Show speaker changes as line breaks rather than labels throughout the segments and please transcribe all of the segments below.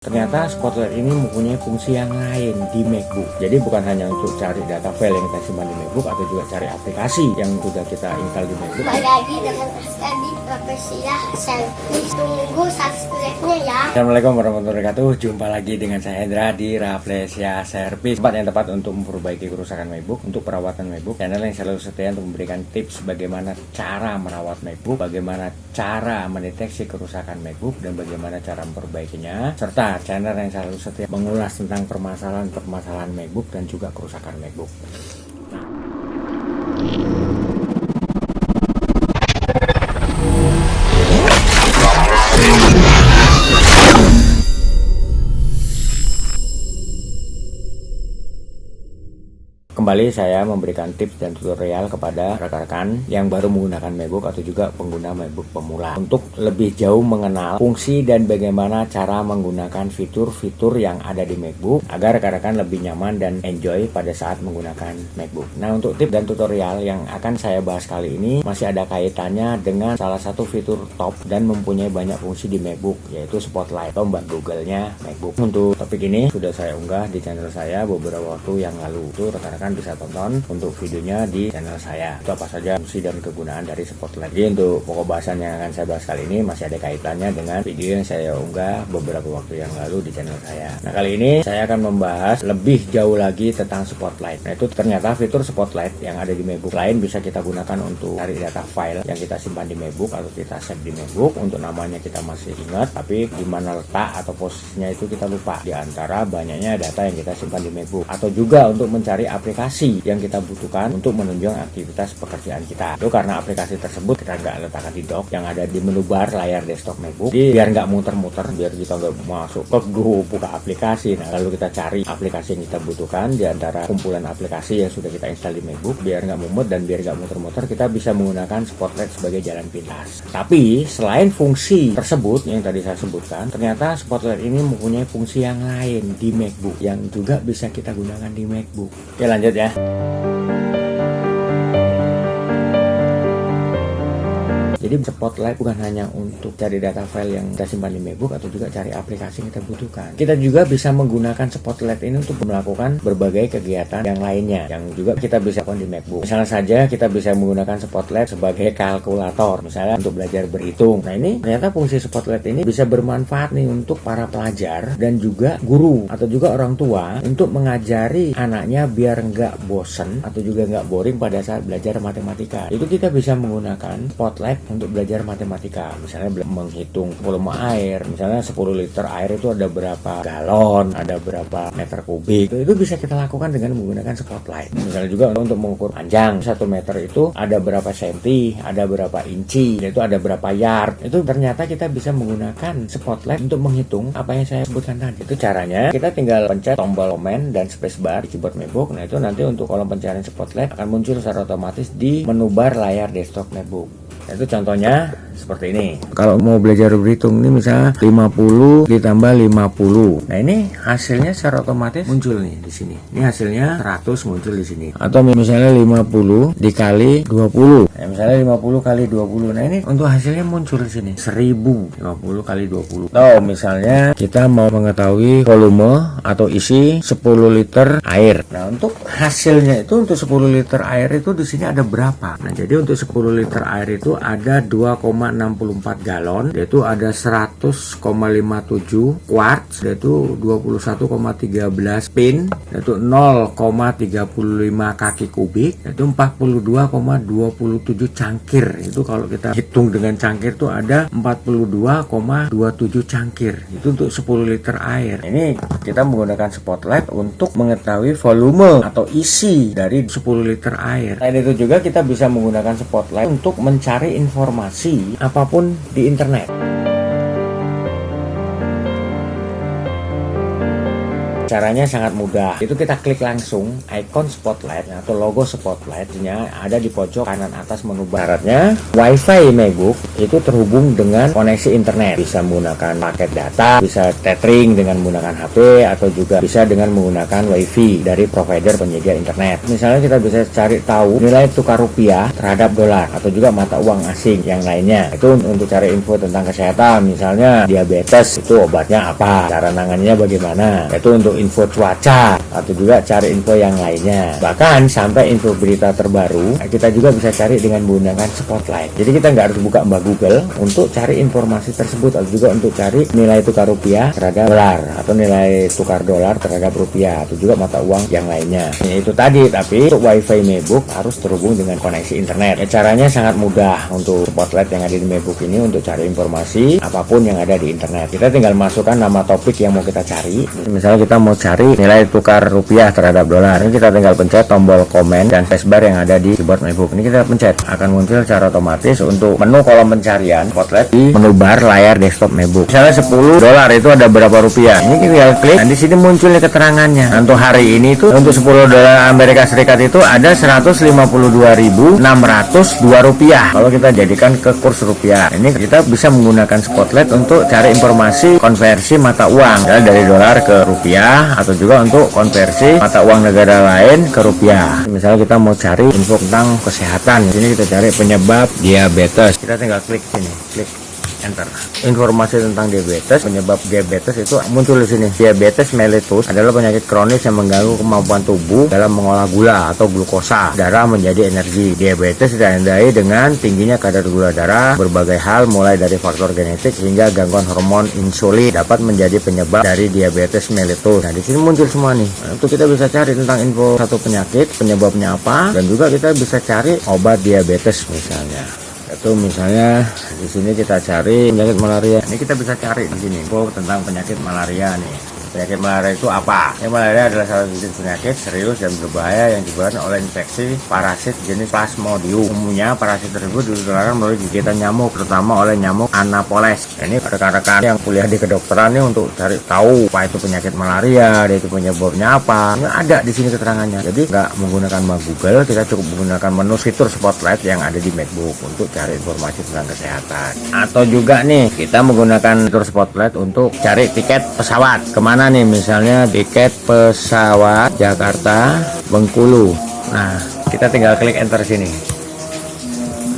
Ternyata Spotlight ini mempunyai fungsi yang lain di MacBook. Jadi bukan hanya untuk cari data file yang kita simpan di MacBook, atau juga cari aplikasi yang sudah kita install di MacBook.
Kembali lagi dengan Askan di Profesilah Selfish. Tunggu subscribe-nya ya.
Assalamualaikum warahmatullahi wabarakatuh. Jumpa lagi dengan saya Hendra di Rafflesia Service, tempat yang tepat untuk memperbaiki kerusakan MacBook, untuk perawatan MacBook. Channel yang selalu setia untuk memberikan tips bagaimana cara merawat MacBook, bagaimana cara mendeteksi kerusakan MacBook, dan bagaimana cara memperbaikinya, serta channel yang selalu setia mengulas tentang permasalahan MacBook dan juga kerusakan MacBook. Kembali saya memberikan tips dan tutorial kepada rekan-rekan yang baru menggunakan MacBook atau juga pengguna MacBook pemula untuk lebih jauh mengenal fungsi dan bagaimana cara menggunakan fitur-fitur yang ada di MacBook agar rekan-rekan lebih nyaman dan enjoy pada saat menggunakan MacBook. Nah, untuk tips dan tutorial yang akan saya bahas kali ini masih ada kaitannya dengan salah satu fitur top dan mempunyai banyak fungsi di MacBook, yaitu Spotlight atau Mbak Google-nya MacBook. Untuk topik ini sudah saya unggah di channel saya beberapa waktu yang lalu. Itu rekan-rekan bisa tonton untuk videonya di channel saya. Itu apa saja fungsi dan kegunaan dari Spotlight. Jadi untuk pokok bahasan yang akan saya bahas kali ini masih ada kaitannya dengan video yang saya unggah beberapa waktu yang lalu di channel saya. Nah, kali ini saya akan membahas lebih jauh lagi tentang Spotlight. Nah, itu ternyata fitur Spotlight yang ada di MacBook lain bisa kita gunakan untuk cari data file yang kita simpan di MacBook atau kita save di MacBook. Untuk namanya kita masih ingat, tapi di mana letak atau posisinya itu kita lupa di antara banyaknya data yang kita simpan di MacBook. Atau juga untuk mencari aplikasi yang kita butuhkan untuk menunjang aktivitas pekerjaan kita. Itu karena aplikasi tersebut kita nggak letakkan di dock yang ada di menu bar layar desktop MacBook. Jadi biar nggak muter-muter, biar kita nggak masuk ke grup buka aplikasi. Nah, lalu kita cari aplikasi yang kita butuhkan di antara kumpulan aplikasi yang sudah kita install di MacBook, biar nggak mumet dan biar nggak muter-muter, kita bisa menggunakan Spotlight sebagai jalan pintas. Tapi selain fungsi tersebut yang tadi saya sebutkan, ternyata Spotlight ini mempunyai fungsi yang lain di MacBook yang juga bisa kita gunakan di MacBook. Oke, lanjut ya. Jadi Spotlight bukan hanya untuk cari data file yang kita simpan di MacBook atau juga cari aplikasi yang kita butuhkan. Kita juga bisa menggunakan Spotlight ini untuk melakukan berbagai kegiatan yang lainnya yang juga kita bisa lakukan di MacBook. Misalnya saja kita bisa menggunakan Spotlight sebagai kalkulator, misalnya untuk belajar berhitung. Nah, ini ternyata fungsi Spotlight ini bisa bermanfaat nih untuk para pelajar dan juga guru atau juga orang tua untuk mengajari anaknya biar nggak bosen atau juga nggak boring pada saat belajar matematika. Itu kita bisa menggunakan Spotlight untuk belajar matematika, misalnya menghitung volume air, misalnya 10 liter air itu ada berapa galon, ada berapa meter kubik. Itu bisa kita lakukan dengan menggunakan Spotlight. Misalnya juga untuk mengukur panjang 1 meter itu ada berapa senti, ada berapa inci, itu ada berapa yard. Itu ternyata kita bisa menggunakan Spotlight untuk menghitung apa yang saya sebutkan tadi. Itu caranya, kita tinggal pencet tombol Command dan spacebar di keyboard MacBook. Nah, itu nanti untuk kolom pencarian Spotlight akan muncul secara otomatis di menu bar layar desktop MacBook. Itu contohnya seperti ini. Kalau mau belajar berhitung ini misalnya 50 ditambah 50. Nah, ini hasilnya secara otomatis muncul nih di sini. Ini hasilnya 100 muncul di sini. Atau misalnya 50 dikali 20. Nah, misalnya 50 kali 20. Nah, ini untuk hasilnya muncul di sini. 1000 50 kali 20. Atau misalnya kita mau mengetahui volume atau isi 10 liter air. Nah, untuk hasilnya itu untuk 10 liter air itu di sini ada berapa? Nah, jadi untuk 10 liter air itu ada 2,64 galon, yaitu ada 100,57 quarts, yaitu 21,13 pin, yaitu 0,35 kaki kubik, yaitu 42,27 cangkir. Itu kalau kita hitung dengan cangkir itu ada 42,27 cangkir. Itu untuk 10 liter air. Ini kita menggunakan Spotlight untuk mengetahui volume atau isi dari 10 liter air. Selain itu juga kita bisa menggunakan Spotlight untuk mencari informasi apapun di internet. Caranya sangat mudah. Itu kita klik langsung icon spotlight atau logo spotlightnya ada di pojok kanan atas menu bar. Syaratnya WiFi MacBook itu terhubung dengan koneksi internet. Bisa menggunakan paket data, bisa tethering dengan menggunakan HP, atau juga bisa dengan menggunakan WiFi dari provider penyedia internet. Misalnya kita bisa cari tahu nilai tukar rupiah terhadap dolar atau juga mata uang asing yang lainnya. Itu untuk cari info tentang kesehatan, misalnya diabetes itu obatnya apa, cara nangannya bagaimana. Itu untuk info cuaca atau juga cari info yang lainnya. Bahkan sampai info berita terbaru kita juga bisa cari dengan menggunakan Spotlight. Jadi kita nggak harus buka Google untuk cari informasi tersebut, atau juga untuk cari nilai tukar rupiah terhadap dolar atau nilai tukar dolar terhadap rupiah atau juga mata uang yang lainnya. Itu tadi, tapi untuk WiFi MacBook harus terhubung dengan koneksi internet. Caranya sangat mudah untuk Spotlight yang ada di MacBook ini untuk cari informasi apapun yang ada di internet. Kita tinggal masukkan nama topik yang mau kita cari. Misalnya kita mau cari nilai tukar rupiah terhadap dolar. Ini kita tinggal pencet tombol komen dan spacebar yang ada di keyboard MacBook. Ini kita pencet, akan muncul secara otomatis untuk menu kolom pencarian Spotlight di menu bar layar desktop MacBook. Misalnya $10 itu ada berapa rupiah. Ini kita klik dan di sini muncul keterangannya. Untuk hari ini itu untuk $10 Amerika Serikat itu ada 152.602 rupiah. Kalau kita jadikan ke kurs rupiah, ini kita bisa menggunakan Spotlight untuk cari informasi konversi mata uang dari dolar ke rupiah, atau juga untuk konversi mata uang negara lain ke rupiah. Misalnya kita mau cari info tentang kesehatan, di sini kita cari penyebab diabetes. Kita tinggal klik sini, klik enter. Informasi tentang diabetes, penyebab diabetes itu muncul di sini. Diabetes mellitus adalah penyakit kronis yang mengganggu kemampuan tubuh dalam mengolah gula atau glukosa darah menjadi energi. Diabetes ditandai dengan tingginya kadar gula darah. Berbagai hal mulai dari faktor genetik hingga gangguan hormon insulin dapat menjadi penyebab dari diabetes mellitus. Nah, di sini muncul semua nih. Nah, itu kita bisa cari tentang info satu penyakit, penyebabnya apa, dan juga kita bisa cari obat diabetes misalnya. Itu misalnya di sini kita cari penyakit malaria. Ini kita bisa cari di sini info tentang penyakit malaria nih. Penyakit malaria itu apa? Malaria adalah salah satu jenis penyakit serius dan berbahaya yang disebabkan oleh infeksi parasit jenis Plasmodium. Umumnya parasit tersebut ditularkan melalui gigitan nyamuk, terutama oleh nyamuk Anapholes. Ini rekan-rekan yang kuliah di kedokteran ini untuk cari tahu apa itu penyakit malaria, itu penyebabnya apa. Ini ada di sini keterangannya. Jadi nggak menggunakan Google, kita cukup menggunakan menu fitur Spotlight yang ada di MacBook untuk cari informasi tentang kesehatan. Atau juga nih kita menggunakan fitur Spotlight untuk cari tiket pesawat kemana nih, misalnya tiket pesawat Jakarta Bengkulu. Nah, kita tinggal klik enter sini,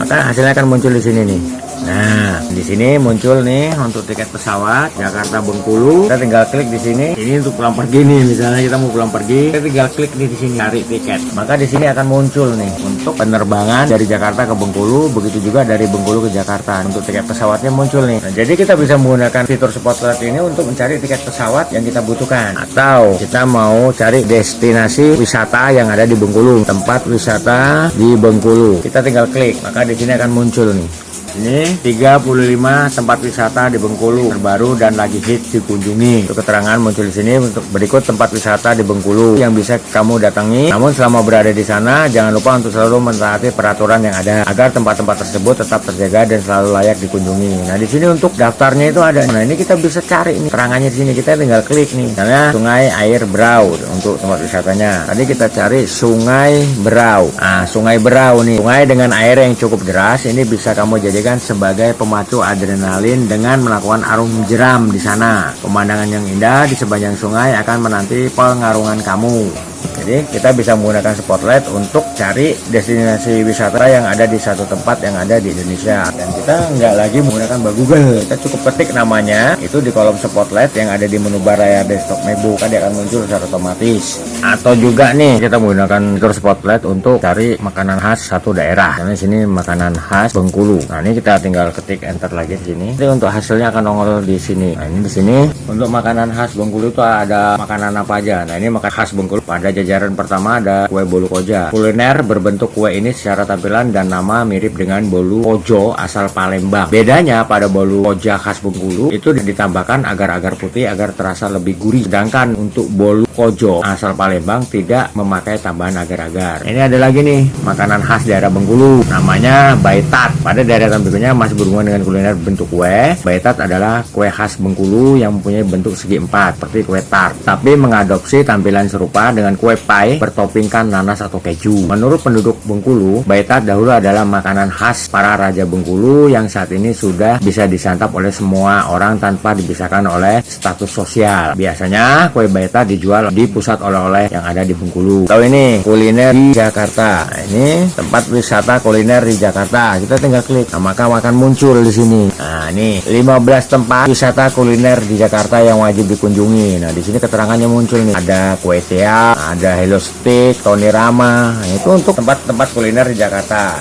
maka hasilnya akan muncul di sini nih. Nah, di sini muncul nih untuk tiket pesawat Jakarta Bengkulu. Kita tinggal klik di sini. Ini untuk pulang pergi nih, misalnya kita mau pulang pergi, kita tinggal klik di sini cari tiket. Maka di sini akan muncul nih untuk penerbangan dari Jakarta ke Bengkulu, begitu juga dari Bengkulu ke Jakarta. Untuk tiket pesawatnya muncul nih. Nah, jadi kita bisa menggunakan fitur Spotlight ini untuk mencari tiket pesawat yang kita butuhkan. Atau kita mau cari destinasi wisata yang ada di Bengkulu, tempat wisata di Bengkulu. Kita tinggal klik, maka di sini akan muncul nih. Ini 35 tempat wisata di Bengkulu terbaru dan lagi hits dikunjungi. Untuk keterangan muncul di sini untuk berikut tempat wisata di Bengkulu yang bisa kamu datangi. Namun selama berada di sana jangan lupa untuk selalu mentaati peraturan yang ada agar tempat-tempat tersebut tetap terjaga dan selalu layak dikunjungi. Nah, di sini untuk daftarnya itu ada. Nah, ini kita bisa cari nih keterangannya di sini. Kita tinggal klik nih. Misalnya Sungai Air Berau untuk tempat wisatanya. Tadi kita cari Sungai Berau. Nah, Sungai Berau nih. Sungai dengan air yang cukup deras. Ini bisa kamu jadikan sebagai pemacu adrenalin dengan melakukan arung jeram di sana. Pemandangan yang indah di sepanjang sungai akan menanti pengarungan kamu. Jadi kita bisa menggunakan Spotlight untuk cari destinasi wisata yang ada di satu tempat yang ada di Indonesia. Dan kita nggak lagi menggunakan Google. Kita cukup ketik namanya itu di kolom Spotlight yang ada di menu bar layar desktop MacBook. Dia akan muncul secara otomatis. Atau juga nih kita menggunakan fitur Spotlight untuk cari makanan khas satu daerah. Karena sini makanan khas Bengkulu. Nah, ini kita tinggal ketik enter lagi di sini. Jadi untuk hasilnya akan nongol di sini. Nah, ini di sini untuk makanan khas Bengkulu itu ada makanan apa aja. Nah, ini makanan khas Bengkulu ada Pada jajaran pertama ada kue bolu koja. Kuliner berbentuk kue ini secara tampilan dan nama mirip dengan bolu kojo asal Palembang. Bedanya pada bolu koja khas Bengkulu itu ditambahkan agar-agar putih agar terasa lebih gurih. Sedangkan untuk bolu kojo asal Palembang tidak memakai tambahan agar-agar. Ini ada lagi nih makanan khas daerah Bengkulu, namanya baitat. Pada deretan berikutnya masih berhubungan dengan kuliner bentuk kue. Baitat adalah kue khas Bengkulu yang mempunyai bentuk segi empat seperti kue tart, tapi mengadopsi tampilan serupa dengan kue pie bertopingkan nanas atau keju. Menurut penduduk Bengkulu, baitat dahulu adalah makanan khas para raja Bengkulu yang saat ini sudah bisa disantap oleh semua orang tanpa dipisahkan oleh status sosial. Biasanya kue baitat dijual di pusat oleh-oleh yang ada di Bengkulu. Tahu ini kuliner di Jakarta. Nah, ini tempat wisata kuliner di Jakarta. Kita tinggal klik, nah, maka akan muncul di sini. Nah, ini 15 tempat wisata kuliner di Jakarta yang wajib dikunjungi. Nah, di sini keterangannya muncul nih. Ada Kue Tea, ada Hello Stick, Tony Rama. Nah, itu untuk tempat-tempat kuliner di Jakarta.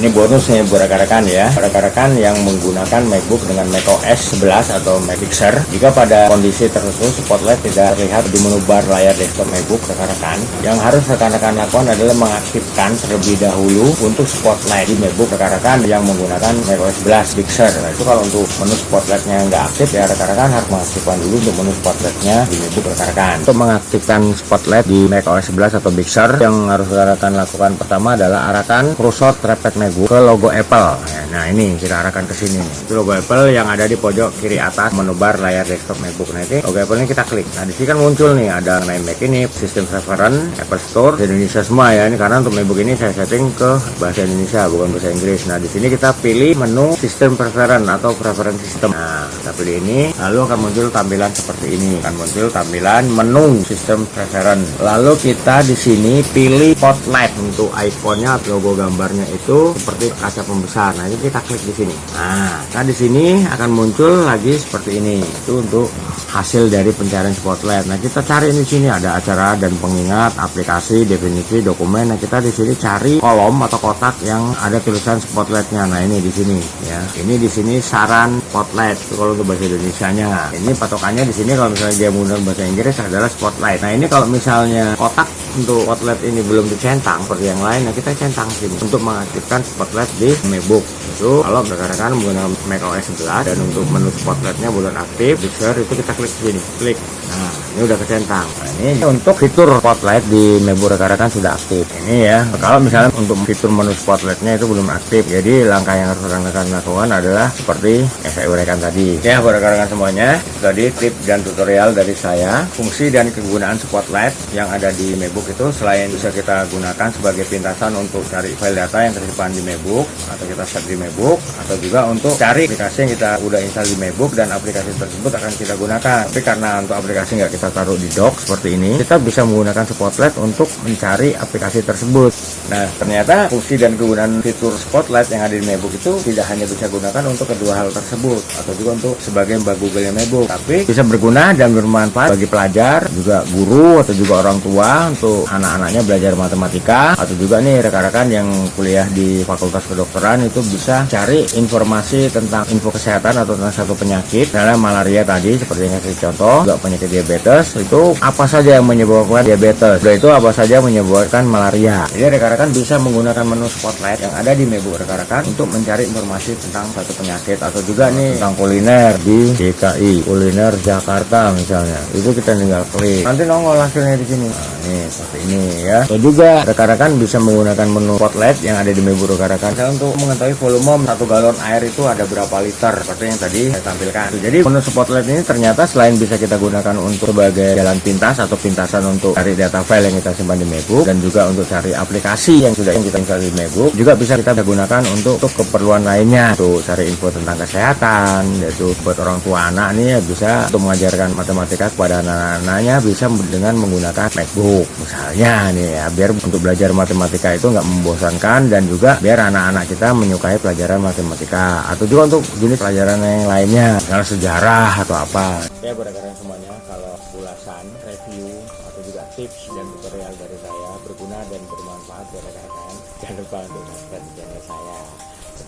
Ini bonusnya buat rekan-rekan ya, rekan-rekan yang menggunakan MacBook dengan macOS 11 atau Mac Fixer. Jika pada kondisi tertentu spotlight tidak terlihat di menu bar layar desktop MacBook rekan-rekan, yang harus rekan-rekan lakukan adalah mengaktifkan terlebih dahulu untuk spotlight di MacBook rekan-rekan yang menggunakan macOS 11 Fixer. Nah, itu kalau untuk menu spotlightnya nggak aktif ya rekan-rekan harus mengaktifkan dulu untuk menu spotlightnya di MacBook rekan-rekan. Untuk mengaktifkan spotlight di macOS 11 atau Fixer, yang harus rekan-rekan lakukan pertama adalah arahkan kursor trackpad MacBook ke logo Apple. Nah, ini kita arahkan ke sini. Itu logo Apple yang ada di pojok kiri atas menu bar layar desktop MacBook. Nah, ini logo Apple ini kita klik. Nah, di sini kan muncul nih ada name Mac ini, System Preference, Apple Store, di Indonesia semua ya. Ini karena untuk MacBook ini saya setting ke bahasa Indonesia bukan bahasa Inggris. Nah, di sini kita pilih menu System Preference atau Preference System. Nah, kita pilih ini, lalu akan muncul tampilan seperti ini. Akan muncul tampilan menu System Preference. Lalu kita di sini pilih Spotlight untuk ikonnya, logo gambarnya itu seperti kaca pembesar. Nah, ini kita klik di sini. Nah, di sini akan muncul lagi seperti ini. Itu untuk hasil dari pencarian spotlight. Nah, kita cari di sini ada acara dan pengingat, aplikasi, definisi, dokumen. Nah, kita di sini cari kolom atau kotak yang ada tulisan spotlightnya. Nah, ini di sini ya. Ini di sini saran spotlight. Itu kalau untuk bahasa Indonesianya. Ini patokannya di sini kalau misalnya dia menggunakan bahasa Inggris adalah spotlight. Nah, ini kalau misalnya kotak untuk spotlight ini belum dicentang seperti yang lain, nah kita centang sini untuk mengaktifkan spotlight di MacBook. Itu kalau rekan-rekan menggunakan macOS 11 dan untuk menu spotlightnya belum aktif, Fixer itu kita klik sini, klik. Nah, ini udah kecentang. Nah, ini untuk fitur spotlight di MacBook rekan-rekan sudah aktif. Ini ya. Kalau misalnya untuk fitur menu spotlightnya itu belum aktif, jadi langkah yang harus rekan-rekan lakukan adalah seperti yang saya uraikan tadi. Ya, buat rekan-rekan semuanya, tadi tip dan tutorial dari saya. Fungsi dan kegunaan spotlight yang ada di MacBook itu selain bisa kita gunakan sebagai pintasan untuk cari file data yang tersimpan di MacBook atau kita set di MacBook, atau juga untuk cari aplikasi yang kita udah install di MacBook dan aplikasi tersebut akan kita gunakan. Tapi karena untuk aplikasi nggak kita taruh di dock seperti ini, kita bisa menggunakan spotlight untuk mencari aplikasi tersebut. Nah, ternyata fungsi dan kegunaan fitur spotlight yang ada di MacBook itu tidak hanya bisa gunakan untuk kedua hal tersebut atau juga untuk sebagai mbak Google MacBook, tapi bisa berguna dan bermanfaat bagi pelajar, juga guru atau juga orang tua untuk anak-anaknya belajar matematika, atau juga nih rekan-rekan yang kuliah di Fakultas Kedokteran itu bisa cari informasi tentang info kesehatan atau tentang satu penyakit, misalnya malaria tadi seperti yang saya contoh, juga penyakit diabetes, itu apa saja yang menyebabkan diabetes, dan itu apa saja menyebabkan malaria. Jadi rekan-rekan bisa menggunakan menu spotlight yang ada di MacBook rekan-rekan untuk mencari informasi tentang satu penyakit, atau juga nih tentang kuliner di DKI, kuliner Jakarta misalnya, itu kita tinggal klik, nanti nongol hasilnya di sini. Nah, ini seperti ini ya. Atau juga rekan-rekan bisa menggunakan menu spotlight yang ada di MacBook rekan-rekan untuk mengetahui volume 1 galon air itu ada berapa liter seperti yang tadi saya tampilkan. Jadi menu spotlight ini ternyata selain bisa kita gunakan untuk sebagai jalan pintas atau pintasan untuk cari data file yang kita simpan di MacBook, dan juga untuk cari aplikasi yang sudah kita install di MacBook, juga bisa kita gunakan untuk keperluan lainnya, untuk cari info tentang kesehatan, yaitu buat orang tua anak nih ya, bisa untuk mengajarkan matematika kepada anak-anaknya bisa dengan menggunakan MacBook misalnya nih ya, biar untuk belajar matematika itu nggak membosankan, dan juga biar anak-anak kita menyukai pelajaran matematika, atau juga untuk jenis pelajaran yang lainnya, misalnya sejarah atau apa ya. Rekan-rekan semuanya, kalau ulasan, review atau juga tips dan tutorial dari saya berguna dan bermanfaat buat rekan-rekan, jangan lupa untuk subscribe channel saya.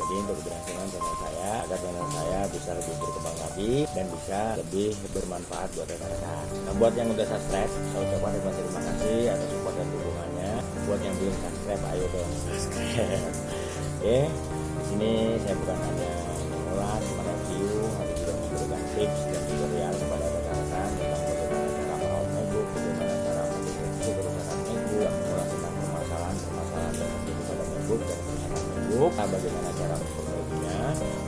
Jadi untuk keberhasilan channel saya, agar channel saya bisa lebih berkembang lagi dan bisa lebih bermanfaat buat rekan-rekan. Nah, buat yang udah subscribe, saya ucapkan terima kasih atas support dan dukungannya. Buat yang belum subscribe, ayo dong subscribe. Oke, di sini saya bukan hanya mengulas, mereview, tapi juga memberikan tips dan tutorial kepada rekan-rekan tentang bagaimana cara merawat MacBook, bagaimana cara memperbaiki kerusakan MacBook, mengulas tentang permasalahan yang terjadi pada MacBook dan kerusakan MacBook, bagaimana cara memperbaikinya.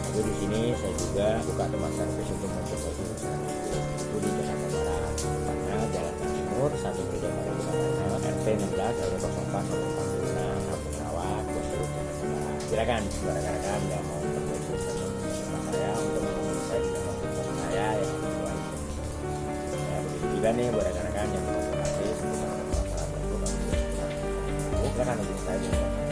Tapi di sini saya juga buka tempat servis untuk memperbaiki kerusakan MacBook. Itu di Jakarta Barat, tepatnya Jalan Timur, 1 Meja Baru Jakarta, RT 16 RW 04 nomor 46, Kampung Rawat, Bosrut, Jakarta Barat. Silakan buat rekan-rekan yang mau memperbaiki kerusakan saya untuk menghubungi saya di nomor telepon saya yang sesuai. Ya, begitu juga nih buat rekan-rekan yang mau konsultasi seputar masalah MacBook atau silakan hubungi saya di nomor